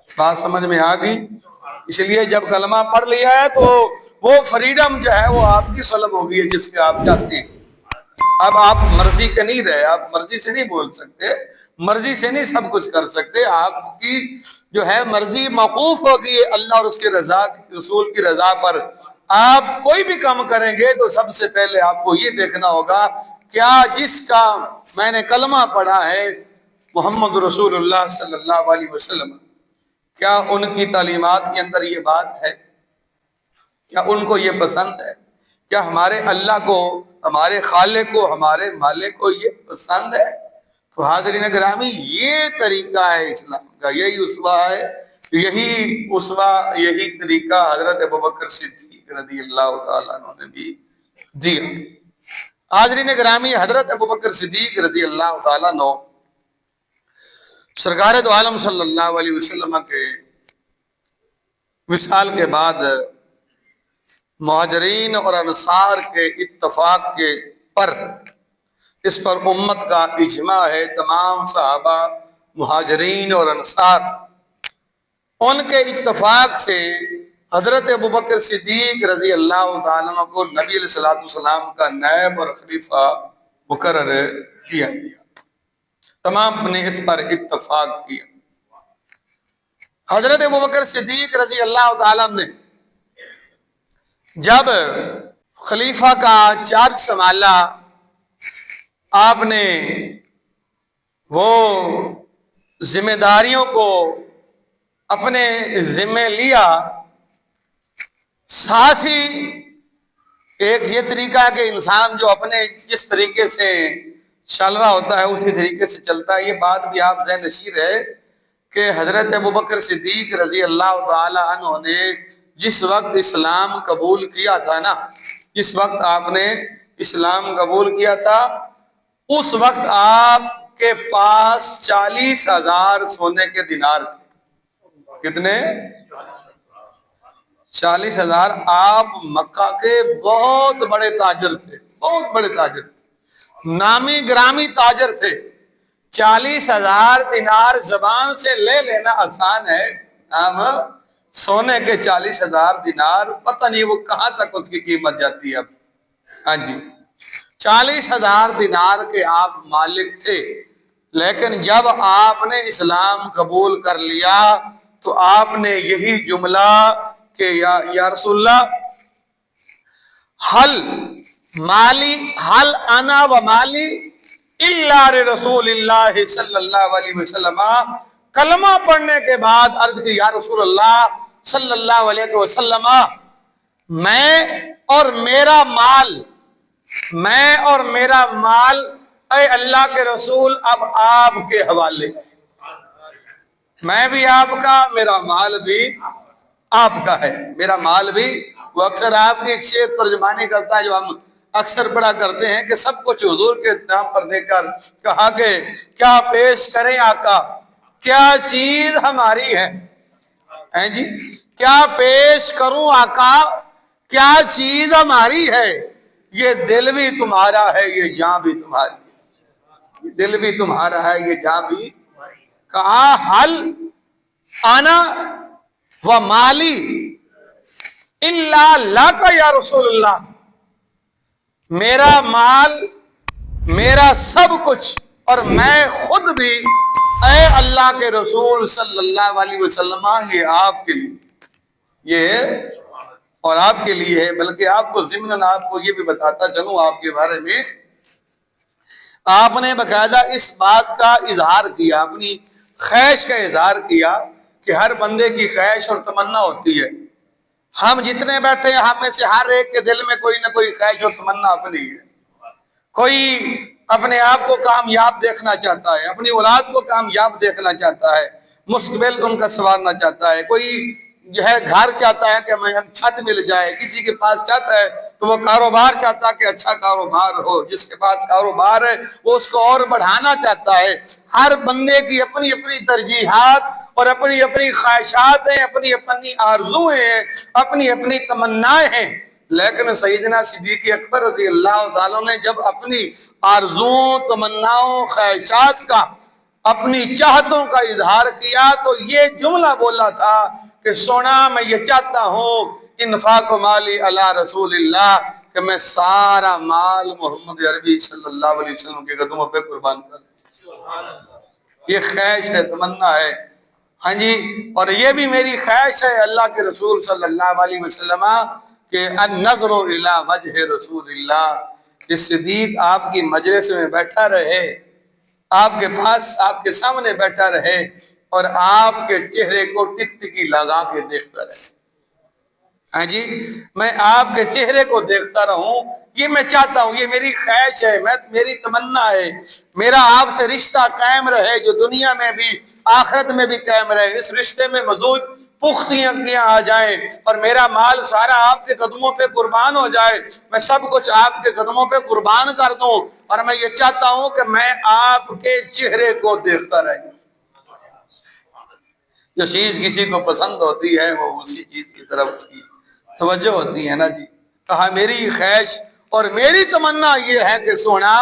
بات سمجھ میں آ گئی؟ اس لیے جب کلمہ پڑھ لیا ہے تو وہ فریڈم جو ہے وہ آپ کی سلب ہو گئی ہے جس کے آپ چاہتے ہیں۔ اب آپ مرضی کے نہیں رہے، آپ مرضی سے نہیں بول سکتے، مرضی سے نہیں سب کچھ کر سکتے، آپ کی جو ہے مرضی موقوف ہوگی اللہ اور اس کے رضا، رسول کی رضا پر۔ آپ کوئی بھی کام کریں گے تو سب سے پہلے آپ کو یہ دیکھنا ہوگا کیا جس کا میں نے کلمہ پڑھا ہے محمد رسول اللہ صلی اللہ علیہ وسلم، کیا ان کی تعلیمات کے اندر یہ بات ہے؟ کیا ان کو یہ پسند ہے؟ کیا ہمارے اللہ کو، ہمارے خالق کو، ہمارے مالک کو یہ پسند ہے؟ تو حاضرین گرامی، یہ طریقہ ہے اسلام کا، یہی اسوہ ہے، یہی اسوہ، یہی طریقہ حضرت ابوبکر صدیق رضی اللہ تعالیٰ عنہ نے بھی جی۔ حاضرین گرامی، حضرت ابوبکر صدیق رضی اللہ تعالیٰ عنہ سرکار دو عالم صلی اللہ علیہ وسلم کے وصال کے بعد مہاجرین اور انصار کے اتفاق کے پر، اس پر امت کا اجماع ہے، تمام صحابہ مہاجرین اور انصار ان کے اتفاق سے حضرت ابوبکر صدیق رضی اللہ تعالیٰ عنہ کو نبی علیہ الصلوۃ والسلام کا نائب اور خلیفہ مقرر کیا گیا۔ تمام نے اس پر اتفاق کیا۔ حضرت ابوبکر صدیق رضی اللہ تعالیٰ نے جب خلیفہ کا چارج سنبھالا، آپ نے وہ ذمہ داریوں کو اپنے ذمہ لیا، ساتھ ہی ایک یہ طریقہ ہے کہ انسان جو اپنے جس طریقے سے چل رہا ہوتا ہے اسی طریقے سے چلتا ہے۔ یہ بات بھی آپ ذہن نشین ہے کہ حضرت ابوبکر صدیق رضی اللہ تعالی عنہ نے جس وقت اسلام قبول کیا تھا نا، جس وقت آپ نے اسلام قبول کیا تھا، اس وقت آپ کے پاس 40,000 سونے کے دینار تھے۔ کتنے؟ 40,000۔ آپ مکہ کے بہت بڑے تاجر تھے، بہت بڑے تاجر تھے، نامی گرامی تاجر تھے۔ 40,000 دینار زبان سے لے لینا آسان ہے، سونے کے 40,000 دینار پتہ نہیں وہ کہاں تک اس کی قیمت جاتی ہے اب۔ ہاں جی، 40,000 دینار کے آپ مالک تھے، لیکن جب آپ نے اسلام قبول کر لیا تو آپ نے یہی جملہ کہ یا رسول اللہ، حل انا و مالی الا رسول اللہ صلی اللہ علیہ وسلم۔ کلمہ پڑھنے کے بعد عرض کی، یا رسول اللہ صلی اللہ علیہ وسلم، میں اور میرا مال اے اللہ کے رسول اب آپ کے حوالے، میں بھی آپ کا، میرا مال بھی آپ کا ہے، میرا مال بھی۔ وہ اکثر آپ کی ایک شعر ترجمانی کرتا ہے جو ہم اکثر پڑھا کرتے ہیں کہ سب کچھ حضور کے نام پر دے کر کہا کہ کیا پیش کریں آقا، کیا چیز ہماری ہے جی، کیا پیش کروں آقا، کیا چیز ہماری ہے، یہ دل بھی تمہارا ہے، یہ جاں بھی تمہاری ہے، یہ دل بھی تمہارا ہے، یہ جاں بھی۔ کہا حل انا و مالی الا لک یا رسول اللہ، میرا مال، میرا سب کچھ اور میں خود بھی اے اللہ کے رسول صلی اللہ علیہ وسلم، یہ آپ کے لیے، یہ اور آپ کے لیے ہے۔ بلکہ آپ کو ضمناً آپ کو یہ بھی بتاتا چلوں آپ کے بارے میں، آپ نے باقاعدہ اس بات کا اظہار کیا، اپنی خواہش کا اظہار کیا کہ ہر بندے کی خواہش اور تمنا ہوتی ہے۔ ہم جتنے بیٹھے ہیں ہم میں سے ہر ایک کے دل میں کوئی نہ کوئی خواہش اور تمنا اپنی ہے۔ کوئی اپنے آپ کو کامیاب دیکھنا چاہتا ہے، اپنی اولاد کو کامیاب دیکھنا چاہتا ہے، مستقبل ان کا سنوارنا چاہتا ہے، کوئی جو ہے گھر چاہتا ہے کہ ہمیں چھت مل جائے، کسی کے پاس چھت ہے تو وہ کاروبار چاہتا ہے کہ اچھا کاروبار ہو، جس کے پاس کاروبار ہے وہ اس کو اور بڑھانا چاہتا ہے۔ ہر بندے کی اپنی اپنی ترجیحات اور اپنی اپنی خواہشات ہیں، اپنی اپنی آرزویں ہیں، اپنی اپنی تمنائیں ہیں۔ لیکن سیدنا صدیق اکبر رضی اللہ تعالیٰ نے جب اپنی آرزوؤں، تمناؤں، خواہشات کا اپنی چاہتوں کا اظہار کیا تو یہ جملہ بولا تھا کہ سونا میں یہ چاہتا ہوں انفاق مالی علی رسول اللہ، کہ میں سارا مال محمد عربی صلی اللہ علیہ وسلم کے قدموں پہ قربان کر دوں۔ یہ خواہش ہے، تمنا ہے، ہاں جی، اور یہ بھی میری خواہش ہے اللہ کے رسول صلی اللہ علیہ وسلم کہ النظر الی وجہ رسول اللہ، کہ صدیق آپ کی مجلس میں بیٹھا رہے، آپ کے پاس، آپ کے سامنے بیٹھا رہے اور آپ کے چہرے کو ٹک ٹکی لگا کے دیکھتا رہے۔ ہاں جی، میں آپ کے چہرے کو دیکھتا رہوں، یہ میں چاہتا ہوں، یہ میری خواہش ہے، میری تمنا ہے، میرا آپ سے رشتہ قائم رہے، جو دنیا میں بھی آخرت میں بھی قائم رہے، اس رشتے میں مزید پختگیاں آ جائیں اور میرا مال سارا آپ کے قدموں پہ قربان ہو جائے، میں سب کچھ آپ کے قدموں پہ قربان کر دوں، اور میں یہ چاہتا ہوں کہ میں آپ کے چہرے کو دیکھتا رہوں۔ جو چیز کسی کو پسند ہوتی ہے وہ اسی چیز کی طرف اس کی توجہ ہوتی ہے نا جی۔ کہا میری خواہش اور میری تمنا یہ ہے کہ سونا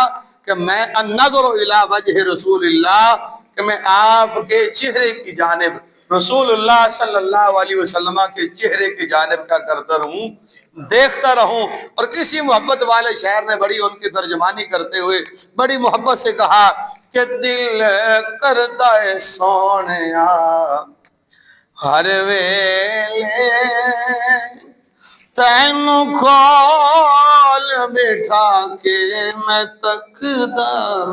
کہ میں النظر الی وجہ رسول اللہ، کہ میں آپ کے چہرے کی جانب، رسول اللہ صلی اللہ علیہ وسلم کے چہرے کی جانب کیا کرتا رہوں، دیکھتا رہوں۔ اور کسی محبت والے شاعر نے بڑی ان کی ترجمانی کرتے ہوئے بڑی محبت سے کہا کہ دل کرتا ہے سونیا ہر ویلے تینوں کھول بٹھا کے میں تقدار۔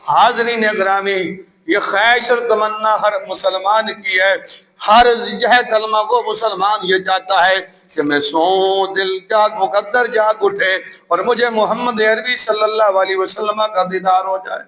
حاضرین اکرامی، یہ خواہش اور تمنا ہر مسلمان کی ہے، ہر یہ کلمہ وہ مسلمان یہ چاہتا ہے کہ میں سوں دل جاگ مقدر جاگ اٹھے اور مجھے محمد عربی صلی اللہ علیہ وسلم کا دیدار ہو جائے۔